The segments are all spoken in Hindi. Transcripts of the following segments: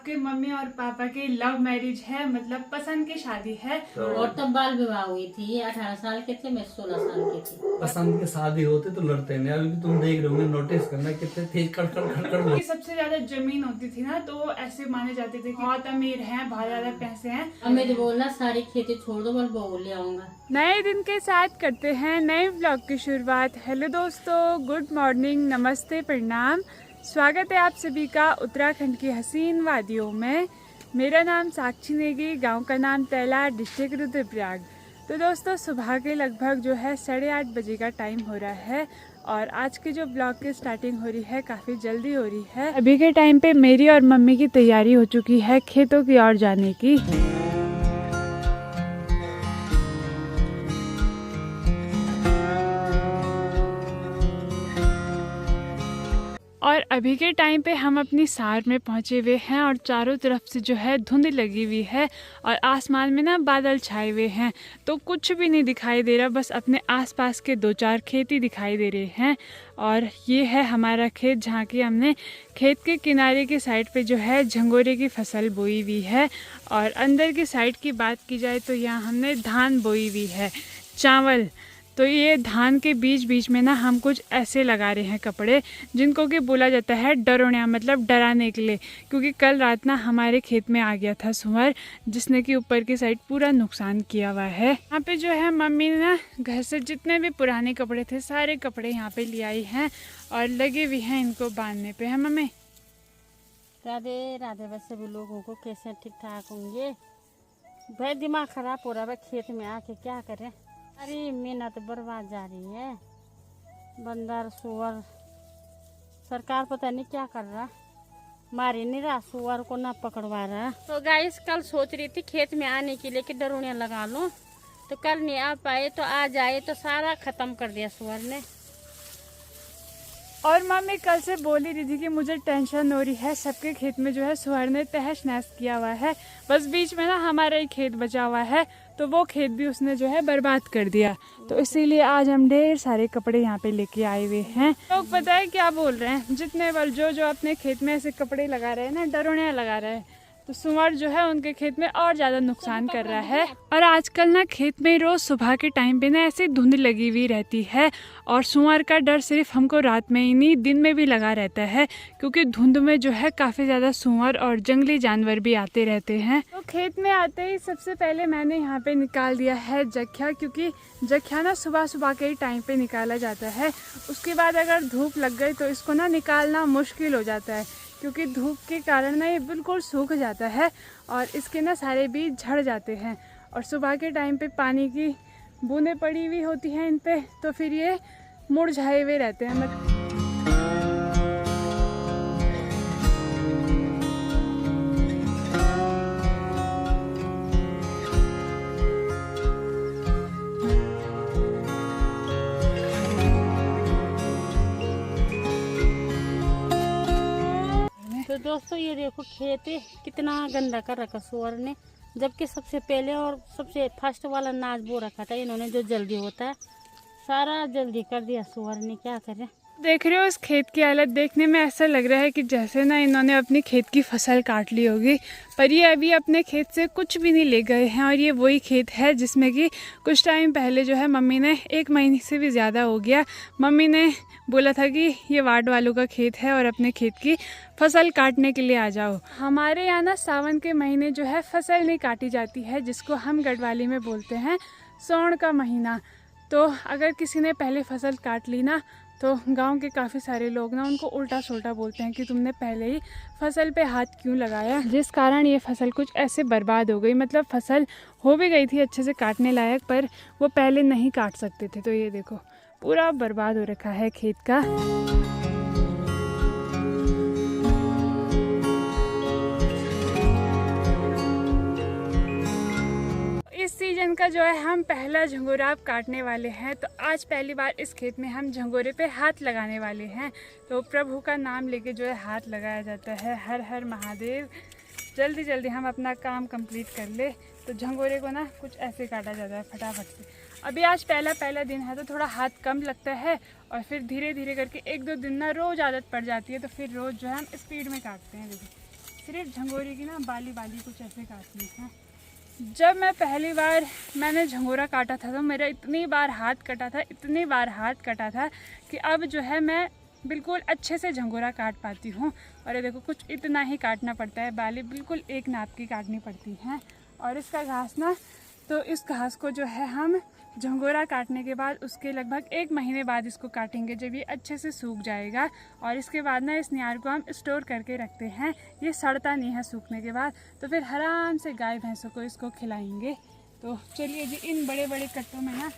आपके मम्मी और पापा की लव मैरिज है, मतलब पसंद की शादी है। और तब बाल विवाह हुई थी। ये 18 साल के थे, मैं 16 साल की थी। पसंद की शादी होती तो लड़ते नहीं। अभी भी तुम देख रहे होंगे, नोटिस करना कितने तेज कड़कड़ सबसे ज्यादा जमीन होती थी ना, तो ऐसे माने जाते थे कि बहुत अमीर हैं, बहुत ज्यादा पैसे हैं। हमें तो बोलना सारी खेती छोड़ दो, मैं बहू ले आऊंगा। नए दिन के साथ करते हैं नए ब्लॉग की शुरुआत। हेलो दोस्तों, गुड मॉर्निंग, नमस्ते, प्रणाम। स्वागत है आप सभी का उत्तराखंड की हसीन वादियों में। मेरा नाम साक्षी नेगी, गांव का नाम तैला, डिस्ट्रिक्ट रुद्रप्रयाग। तो दोस्तों, सुबह के लगभग जो है 8:30 बजे का टाइम हो रहा है और आज की जो ब्लॉग की स्टार्टिंग हो रही है काफ़ी जल्दी हो रही है। अभी के टाइम पे मेरी और मम्मी की तैयारी हो चुकी है खेतों की ओर जाने की। और अभी के टाइम पे हम अपनी सार में पहुंचे हुए हैं और चारों तरफ से जो है धुंध लगी हुई है और आसमान में ना बादल छाए हुए हैं, तो कुछ भी नहीं दिखाई दे रहा, बस अपने आसपास के 2-4 खेत ही दिखाई दे रहे हैं। और ये है हमारा खेत, जहाँ की हमने खेत के किनारे के साइड पे जो है झंगोरे की फसल बोई हुई है। और अंदर की साइड की बात की जाए तो यहाँ हमने धान बोई हुई है, चावल। तो ये धान के बीच बीच में ना हम कुछ ऐसे लगा रहे हैं कपड़े, जिनको कि बोला जाता है डरोणिया, मतलब डराने के लिए। क्योंकि कल रात ना हमारे खेत में आ गया था सुअर, जिसने कि ऊपर की साइड पूरा नुकसान किया हुआ है। यहाँ पे जो है मम्मी ने ना घर से जितने भी पुराने कपड़े थे सारे कपड़े यहाँ पे ले आई हैं और लगे हुए हैं इनको बांधने पे। है मम्मी? राधे राधे। बस सभी लोगों को कैसे ठीक ठाक होंगे। भाई दिमाग खराब हो रहा है खेत में आके, क्या करें। अरे मेहनत बर्बाद जा रही है। बंदर सुअर, सरकार पता नहीं क्या कर रहा, मार ही नहीं रहा, सुअर को ना पकड़वा रहा। तो गाइस कल सोच रही थी खेत में आने के लिए कि डरोनिया लगा लूं, तो कल नहीं आ पाए, तो आज आए तो सारा खत्म कर दिया सुअर ने। और मम्मी कल से बोल ही रही थी कि मुझे टेंशन हो रही है, सबके खेत में जो है सुअर ने तहस नहस किया हुआ है, बस बीच में ना हमारा ही खेत बचा हुआ है, तो वो खेत भी उसने जो है बर्बाद कर दिया। तो इसीलिए आज हम ढेर सारे कपड़े यहाँ पे लेके आए हुए हैं। लोग पता है क्या बोल रहे हैं, जितने बार जो अपने खेत में ऐसे कपड़े लगा रहे हैं ना, डरोनिया लगा रहे हैं, तो सुअर जो है उनके खेत में और ज़्यादा नुकसान कर रहा है। और आजकल ना खेत में रोज़ सुबह के टाइम पे ना ऐसे धुंध लगी हुई रहती है और सुअर का डर सिर्फ हमको रात में ही नहीं दिन में भी लगा रहता है, क्योंकि धुंध में जो है काफ़ी ज़्यादा सुअर और जंगली जानवर भी आते रहते हैं। तो खेत में आते ही सबसे पहले मैंने यहाँ पे निकाल दिया है जख्या, क्योंकि जख्या ना सुबह सुबह के ही टाइम पे निकाला जाता है। उसके बाद अगर धूप लग गई तो इसको ना निकालना मुश्किल हो जाता है, क्योंकि धूप के कारण ना ये बिल्कुल सूख जाता है और इसके ना सारे बीज झड़ जाते हैं। और सुबह के टाइम पे पानी की बूंदें पड़ी हुई होती हैं इन पे, तो फिर ये मुरझाए हुए रहते हैं। तो दोस्तों ये देखो खेत कितना गंदा कर रखा सुअर ने, जबकि सबसे पहले और सबसे फर्स्ट वाला अनाज बो रखा था इन्होंने, जो जल्दी होता है, सारा जल्दी कर दिया सुअर ने। क्या करें। देख रहे हो इस खेत की हालत, देखने में ऐसा लग रहा है कि जैसे ना इन्होंने अपनी खेत की फसल काट ली होगी, पर ये अभी अपने खेत से कुछ भी नहीं ले गए हैं। और ये वही खेत है जिसमें कि कुछ टाइम पहले जो है मम्मी ने, 1 महीने से भी ज़्यादा हो गया, मम्मी ने बोला था कि ये वार्ड वालों का खेत है और अपने खेत की फसल काटने के लिए आ जाओ। हमारे यहाँ ना सावन के महीने जो है फसल नहीं काटी जाती है, जिसको हम गढ़वाली में बोलते हैं सौण का महीना। तो अगर किसी ने पहले फसल काट ली ना, तो गांव के काफ़ी सारे लोग ना उनको उल्टा सुल्टा बोलते हैं कि तुमने पहले ही फसल पे हाथ क्यों लगाया, जिस कारण ये फसल कुछ ऐसे बर्बाद हो गई। मतलब फसल हो भी गई थी अच्छे से काटने लायक, पर वो पहले नहीं काट सकते थे। तो ये देखो पूरा बर्बाद हो रखा है खेत का। इस सीजन का जो है हम पहला झंगोरा अब काटने वाले हैं, तो आज पहली बार इस खेत में हम झंगोरे पे हाथ लगाने वाले हैं। तो प्रभु का नाम लेके जो है हाथ लगाया जाता है, हर हर महादेव। जल्दी जल्दी हम अपना काम कंप्लीट कर ले। तो झंगोरे को ना कुछ ऐसे काटा जाता है फटाफट से। अभी आज पहला दिन है तो थोड़ा हाथ कम लगता है, और फिर धीरे धीरे करके 1-2 दिन ना रोज़ आदत पड़ जाती है, तो फिर रोज़ जो है हम स्पीड में काटते हैं। देखिए सिर्फ झंगोरे की ना बाली बाली कुछ ऐसे काटनी है। जब मैं पहली बार मैंने झंगोरा काटा था तो मेरा इतनी बार हाथ कटा था कि अब जो है मैं बिल्कुल अच्छे से झंगोरा काट पाती हूँ। और ये देखो कुछ इतना ही काटना पड़ता है, बाली बिल्कुल एक नाप की काटनी पड़ती हैं। और इसका घास ना, तो इस घास को जो है हम झंगोरा काटने के बाद उसके लगभग 1 महीने बाद इसको काटेंगे, जब ये अच्छे से सूख जाएगा। और इसके बाद ना इस नियार को हम स्टोर करके रखते हैं, ये सड़ता नहीं है सूखने के बाद। तो फिर आराम से गाय भैंसों को इसको खिलाएंगे। तो चलिए जी, इन बड़े बड़े कट्टों में ना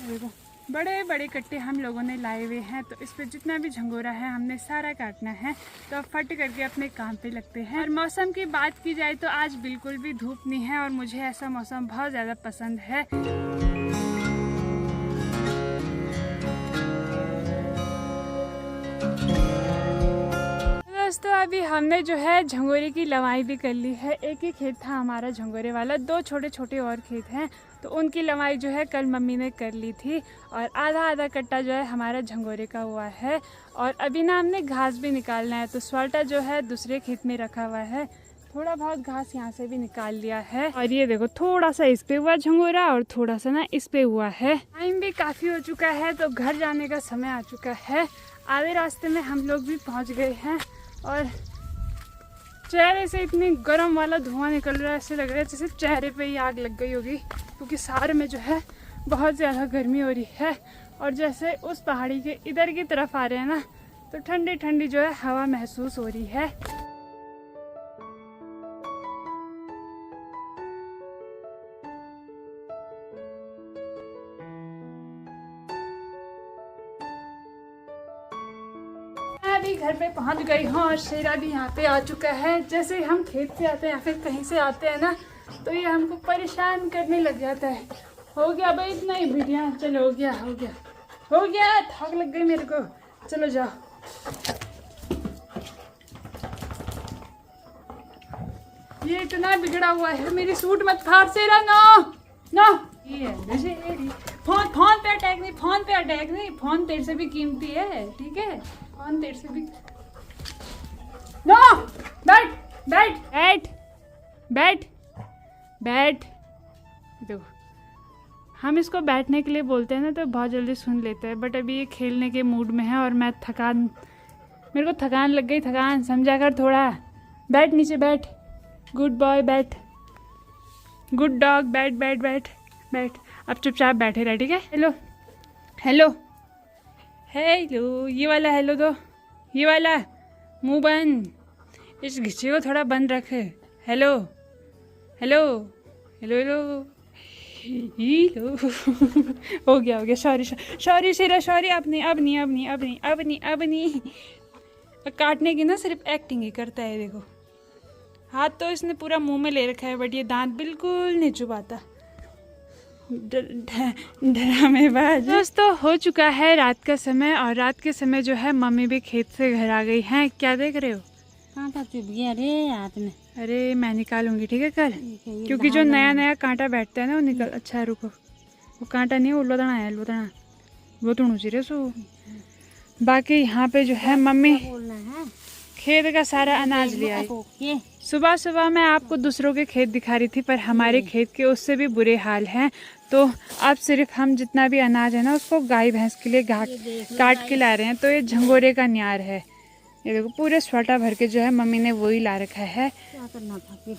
देखो बड़े बड़े कट्टे हम लोगों ने लाए हुए हैं। तो इस पर जितना भी झंगोरा है हमने सारा काटना है। तो अब फट करके अपने काम पे लगते हैं। और मौसम की बात की जाए तो आज बिल्कुल भी धूप नहीं है और मुझे ऐसा मौसम बहुत ज़्यादा पसंद है। दोस्तों अभी हमने जो है झंगोरे की लवाई भी कर ली है। एक ही खेत था हमारा झंगोरे वाला, 2 छोटे छोटे और खेत हैं, तो उनकी लवाई जो है कल मम्मी ने कर ली थी। और आधा आधा कट्टा जो है हमारा झंगोरे का हुआ है। और अभी ना हमने घास भी निकालना है, तो स्वाल्टा जो है दूसरे खेत में रखा हुआ है, थोड़ा बहुत घास यहाँ से भी निकाल लिया है। और ये देखो थोड़ा सा इस पे हुआ झंगोरा और थोड़ा सा ना इस पे हुआ है। टाइम भी काफ़ी हो चुका है, तो घर जाने का समय आ चुका है। आधे रास्ते में हम लोग भी पहुँच गए हैं और चेहरे से इतनी गर्म वाला धुआं निकल रहा है, ऐसे लग रहा है जैसे चेहरे पे ही आग लग गई होगी, क्योंकि सारे में जो है बहुत ज़्यादा गर्मी हो रही है। और जैसे उस पहाड़ी के इधर की तरफ आ रहे हैं ना, तो ठंडी ठंडी जो है हवा महसूस हो रही है। अभी घर पे पहुंच गई हूँ और शेरा भी यहाँ पे आ चुका है। जैसे हम खेत से आते हैं या फिर कहीं से आते हैं ना, तो ये हमको परेशान करने लग जाता है। हो गया भाई इतना ही वीडियो, चलो हो गया, थक लग गई मेरे को, चलो जाओ। ये इतना बिगड़ा हुआ है, मेरी सूट मत फाड़ शेरा, नो ये फोन पे अटैक नहीं, फोन तेरे से भी कीमती है, ठीक है, फोन तेरे से भी। नो, बैठ। देखो हम इसको बैठने के लिए बोलते हैं ना, तो बहुत जल्दी सुन लेता है, बट अभी ये खेलने के मूड में है और मेरे को थकान लग गई, समझा कर थोड़ा। बैठ नीचे, बैठ, गुड बॉय, बैठ, गुड डॉग, बैठ। अब चुपचाप बैठे रह, ठीक है। हेलो, ये वाला हेलो दो, ये वाला मुंह बंद, इस घिस्से को थोड़ा बंद रख। हेलो हो गया, सॉरी शेरा, सॉरी। अब नहीं। काटने की ना सिर्फ एक्टिंग ही करता है। देखो हाथ तो इसने पूरा मुंह में ले रखा है, बट ये दांत बिल्कुल नहीं चुबाता, ड्रामेबाज। दोस्तों हो चुका है रात का समय, और रात के समय जो है मम्मी भी खेत से घर आ गई हैं। क्या देख रहे हो? कांटा चुभ गया रे हाथ में। अरे मैं निकालूंगी, ठीक है कल, क्योंकि जो नया कांटा बैठता है ना वो निकल। अच्छा रुको, वो कांटा नहीं, वो लोदना है, लोदना चाहिए सो। बाकी यहाँ पे जो है मम्मी खेत का सारा अनाज ले आई। सुबह मैं आपको दूसरों के खेत दिखा रही थी, पर हमारे खेत के उससे भी बुरे हाल हैं। तो अब सिर्फ हम जितना भी अनाज है ना उसको गाय भैंस के लिए काट के ला रहे हैं। तो ये झंगोरे का न्यार है, ये देखो पूरे स्वाटा भर के जो है मम्मी ने वही ला रखा है। क्या करना था फिर?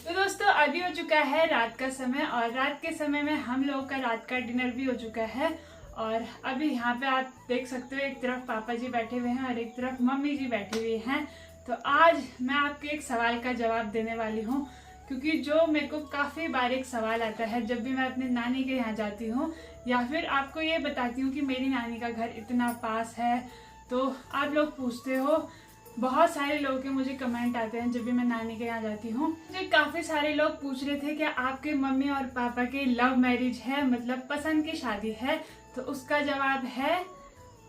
तो दोस्तों अभी हो चुका है रात का समय, और रात के समय में हम लोगों का रात का डिनर भी हो चुका है। और अभी यहाँ पे आप देख सकते हो, एक तरफ पापा जी बैठे हुए हैं और एक तरफ मम्मी जी बैठी हुई हैं। तो आज मैं आपके एक सवाल का जवाब देने वाली हूँ, क्योंकि जो मेरे को काफ़ी बार एक सवाल आता है जब भी मैं अपने नानी के यहाँ जाती हूँ, या फिर आपको ये बताती हूँ कि मेरी नानी का घर इतना पास है। तो आप लोग पूछते हो, बहुत सारे लोगों के मुझे कमेंट आते हैं जब भी मैं नानी के यहाँ जाती हूँ। मुझे काफ़ी सारे लोग पूछ रहे थे कि आपके मम्मी और पापा की लव मैरिज है, मतलब पसंद की शादी है। तो उसका जवाब है,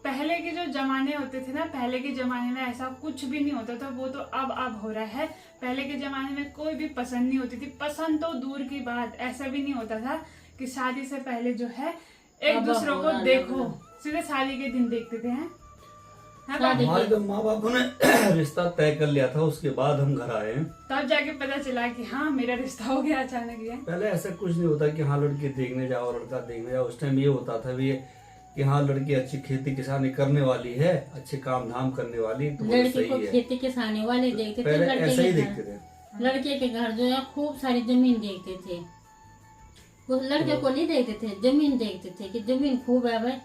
पहले के जो जमाने होते थे ना, पहले के जमाने में ऐसा कुछ भी नहीं होता था, वो तो अब हो रहा है। पहले के जमाने में कोई भी पसंद नहीं होती थी, पसंद तो दूर की बात, ऐसा भी नहीं होता था कि शादी से पहले जो है एक दूसरों को देखो, सीधे शादी के दिन देखते थे, शादी हमारे की तो माँ बाप ने रिश्ता तय कर लिया था, उसके बाद हम घर आए हैं। तब जाके पता चला कि हाँ मेरा रिश्ता हो गया अचानक ये। पहले ऐसा कुछ नहीं होता कि हाँ लड़की देखने जाओ लड़का देखने जाओ। उस टाइम ये होता था भी कि हाँ लड़की अच्छी खेती किसानी करने वाली है, अच्छे काम धाम करने वाली, तो वो लड़की सही को है। खेती किसानी वाले देखते थे, पहले ऐसा ही देखते थे। लड़के के घर जो है खूब सारी जमीन देखते थे। उस लड़के को नहीं देखते थे, जमीन देखते थे कि जमीन खूब है भाई,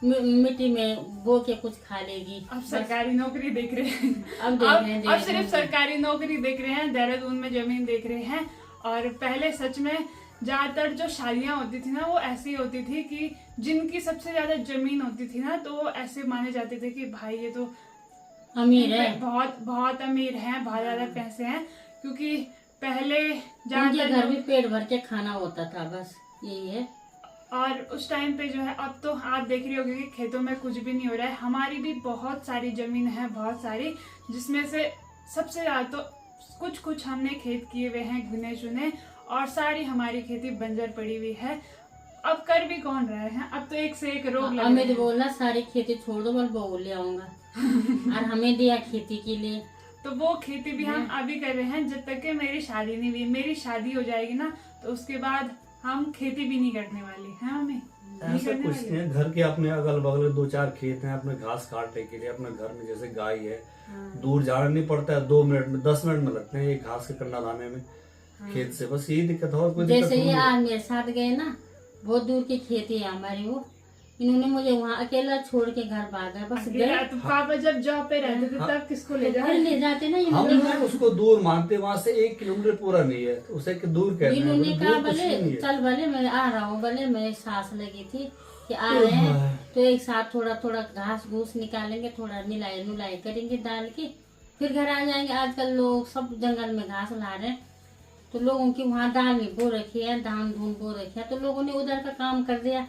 मिट्टी में बो के कुछ खा लेगी। अब सरकारी नौकरी देख रहे हैं। अब देख रहे हैं, अब सिर्फ सरकारी नौकरी देख रहे हैं, देहरादून में जमीन देख रहे हैं। और पहले सच में ज्यादातर जो शादियां होती थी ना वो ऐसी होती थी कि जिनकी सबसे ज्यादा जमीन होती थी ना तो वो ऐसे माने जाते थे कि भाई ये तो अमीर है, बहुत बहुत अमीर हैं, बहुत ज्यादा पैसे हैं। क्योंकि पहले उनके ज्यादातर घर में पेट भर के खाना होता था, बस यही है। और उस टाइम पे जो है, अब तो आप देख रही होगी कि खेतों में कुछ भी नहीं हो रहा है। हमारी भी बहुत सारी जमीन है, बहुत सारी, जिसमें से सबसे ज्यादा तो कुछ कुछ हमने खेत किए हुए हैं गिने चुने, और सारी हमारी खेती बंजर पड़ी हुई है। अब कर भी कौन रहे हैं, अब तो एक से एक रोग लग अमित रहे हैं। बोला सारी खेती छोड़ दो, मैं बहू ले आऊंगा और हमें दिया खेती के लिए। तो वो खेती भी हम अभी कर रहे हैं, जब तक कि मेरी शादी नहीं हुई। मेरी शादी हो जाएगी ना तो उसके बाद हम खेती भी नहीं करने वाली है। हमें नहीं ऐसा करने कुछ वाली। नहीं है। घर के अपने अगल बगल 2-4 खेत हैं, अपने घास काटने के लिए। अपने घर में जैसे गाय है, दूर जाना नहीं पड़ता है, 2 मिनट में 10 मिनट में लगते हैं एक घास के कंडा लाने में खेत से। बस यही दिक्कत है, और कोई दिक्कत जैसे ये नहीं है। आज मेरे साथ गए ना, बहुत दूर की खेती है हमारी, वो इन्होंने मुझे वहाँ अकेला छोड़ के घर भागा, बस गए। अकेला तो पापा जब जॉब पे रहते थे तब किसको ले घर जाए। ले जाते ना, हम इन्होंने उसको दूर मानते, वहाँ से 1 किलोमीटर पूरा नहीं है, तो उसे दूर कहते हैं। इन्होंने दूर कहा कुछ भले नहीं है। चल भले मैं आ रहा हूँ, भले मेरी सांस लगी थी कि आ रहे हैं तो एक साथ थोड़ा थोड़ा घास घूस निकालेंगे, थोड़ा निलाई नुलाई करेंगे डाल के, फिर घर आ जाएंगे। आजकल लोग सब जंगल में घास ला रहे हैं, तो लोगों की वहाँ दाल भी बो रखी है, धान धून बो रखी है, तो लोगों ने उधर का काम कर दिया।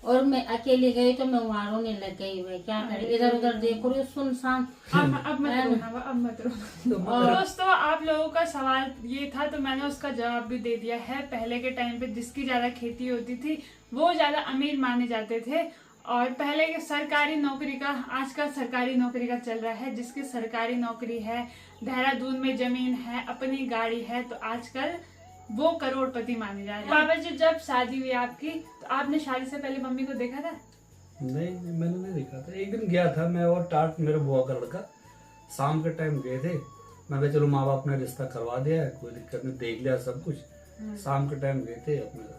और मैं अकेले गई तो मैं वहाँ रोने लग गई। मैं क्या करें, इधर उधर देखो रही सुनसान। अब मत रोना, अब मत रोना। और दोस्तों आप लोगों का सवाल ये था तो मैंने उसका जवाब भी दे दिया है। पहले के टाइम पे जिसकी ज्यादा खेती होती थी वो ज्यादा अमीर माने जाते थे। और पहले के सरकारी नौकरी का, आजकल सरकारी नौकरी का चल रहा है, जिसकी सरकारी नौकरी है, देहरादून में जमीन है, अपनी गाड़ी है, तो आजकल वो करोड़पति माने जा रहे हैं। बाबा जी जब शादी हुई आपकी तो आपने शादी से पहले मम्मी को देखा था? नहीं, मैंने नहीं देखा था। एक दिन गया था मैं और टाट, मेरे बुआ का लड़का, शाम के टाइम गए थे। मैं कहा चलो माँ बाप ने रिश्ता करवा दिया है, कोई दिक्कत नहीं, देख लिया सब कुछ। शाम के टाइम गए थे, अपने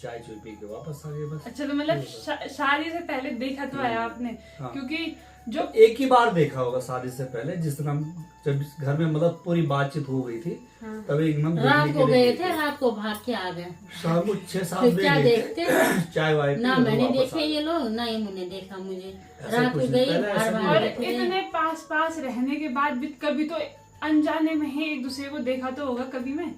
चाय चुई पी के वापस आ गए बस। अच्छा, तो मतलब शादी से पहले देखा तो है आपने? हाँ। क्योंकि जो एक ही बार देखा होगा शादी से पहले, जिस दिन हम जब घर में मतलब पूरी बातचीत हो गई थी, तब एकदम रात को गए थे, रात को भाग के आ गए। शाम को 6-7 फिर बजे क्या गए देखते थे, चाय वाय पी ना और मैंने वापस देखे आ गए। ये लोग, ना इन्होंने देखा मुझे। ऐसा रात कुछ को नहीं, गई पहले ऐसा बार नहीं बार और होता। इतने पास रहने के बाद भी कभी तो अनजाने में ही एक दूसरे को देखा तो होगा कभी में?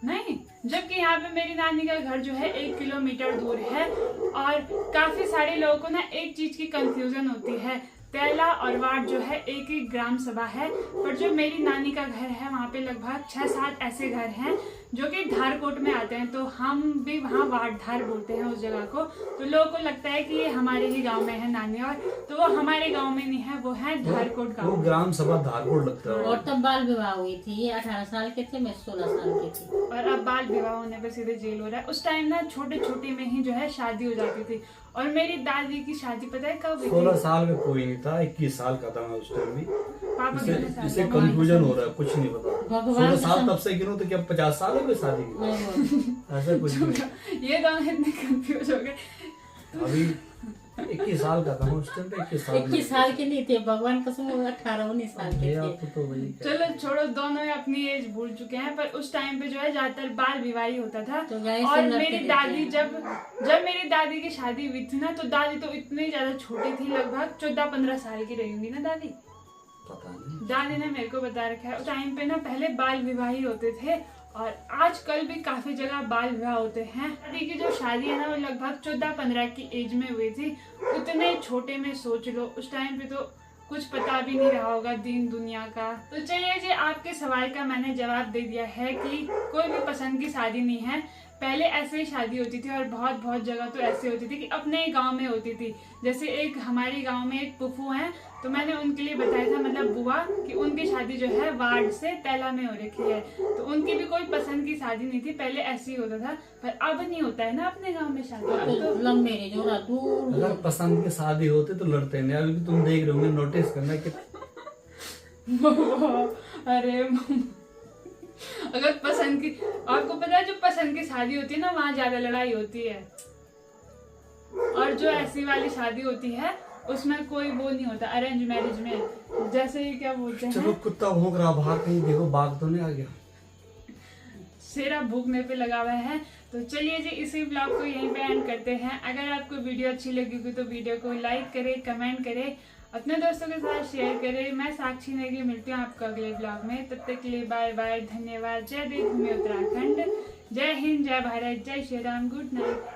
नहीं। जबकि यहाँ पे मेरी नानी का घर जो है 1 किलोमीटर दूर है। और काफी सारे लोगों को ना एक चीज की कंफ्यूजन होती है, तेला और वार्ड जो है एक ही ग्राम सभा है, पर जो मेरी नानी का घर है वहाँ पे लगभग 6-7 ऐसे घर हैं जो कि धारकोट में आते हैं। तो हम भी वहाँ वार्ड धार बोलते हैं उस जगह को। तो लोगों को लगता है कि ये हमारे ही गांव में है नानी, और तो वो हमारे गांव में नहीं है, वो है धारकोट वो गाँव। ग्राम सभा धारकोट लगता है। और तब बाल विवाह हुई थी, ये 18 साल के थे, मैं 16 साल की थी। और अब बाल विवाह होने पे सीधे जेल हो रहा है। उस टाइम ना छोटे में ही जो है शादी हो जाती थी। और मेरी दादी की शादी पता है कब हुई 16 थी? साल में कोई नहीं था, 21 साल का था मैं उस टाइम भी। पापा कितने साल इसे के? कंफ्यूजन हो रहा है, कुछ नहीं पता। भगवान 16 साल कसम। तब से गिनो तो क्या 50 साल हो गए शादी की? नहीं बोल। ऐसा कुछ नहीं। ये दोनों इतने कंफ्यूज हो गए। अभी 21 साल का था मैं उस टाइम पे, 21 साल 21 साल के नहीं थे, भगवान कसम 18-19 साल के थे। आपको तो वही चलो छोड़ो, दोनों ही अपनी एज भूल चुके हैं। पर उस टाइम पे जो है ज्यादातर बाल विवाह ही होता था। तो गाय से और लड़के मेरी देते दादी हैं। जब मेरी दादी की शादी हुई थी ना, तो दादी तो इतनी ज्यादा छोटी थी, लगभग 14-15 साल की रही होंगी ना दादी। पता नहीं। दादी ने मेरे को बता रखा है। उस टाइम पे ना पहले बाल विवाह ही होते थे, और आजकल भी काफी जगह बाल विवाह होते हैं। दादी की जो शादी है ना वो लगभग 14-15 की एज में हुई थी। उतने छोटे में सोच लो, उस टाइम पे तो कुछ पता भी नहीं रहा होगा दीन दुनिया का। तो चलिए जी, आपके सवाल का मैंने जवाब दे दिया है कि कोई भी पसंद की शादी नहीं है। पहले ऐसे ही शादी होती थी और बहुत बहुत जगह तो ऐसे होती थी कि अपने ही गांव में होती थी। जैसे एक हमारे गांव में एक फूफू हैं, तो मैंने उनके लिए बताया था, मतलब बुआ, कि उनकी शादी जो है वार्ड से तैला में हो रखी है। तो उनकी भी कोई पसंद की शादी नहीं थी, पहले ऐसे ही होता था, पर अब नहीं होता है ना अपने गाँव में शादी। अब तो लंबे जो ना दूर अगर पसंद की शादी होते तो लड़ते नहीं। अभी तुम देख रहे होंगे, नोटिस करना कि अरे अगर पसंद की, आपको पता है जो पसंद की शादी होती है ना, वहाँ ज्यादा लड़ाई होती है, और जो ऐसी वाली शादी होती है उसमें कोई वो नहीं होता। अरेंज मैरिज में जैसे ही क्या बोलते चलो हैं, कुत्ता भौंक रहा बाहर, कहीं देखो बाघ तो नहीं आ गया। शेरा भूखने पे लगा हुआ है। तो चलिए जी, इसी ब्लॉग को यहीं पे एंड करते हैं। अगर आपको वीडियो अच्छी लगी तो वीडियो को लाइक करें, कमेंट करें, अपने दोस्तों के साथ शेयर करें। मैं साक्षी नेगी मिलती हूँ आपको अगले ब्लॉग में, तब तक के लिए बाय बाय, धन्यवाद। जय देवभूमि उत्तराखंड, जय हिंद, जय भारत, जय श्री राम, गुड नाइट।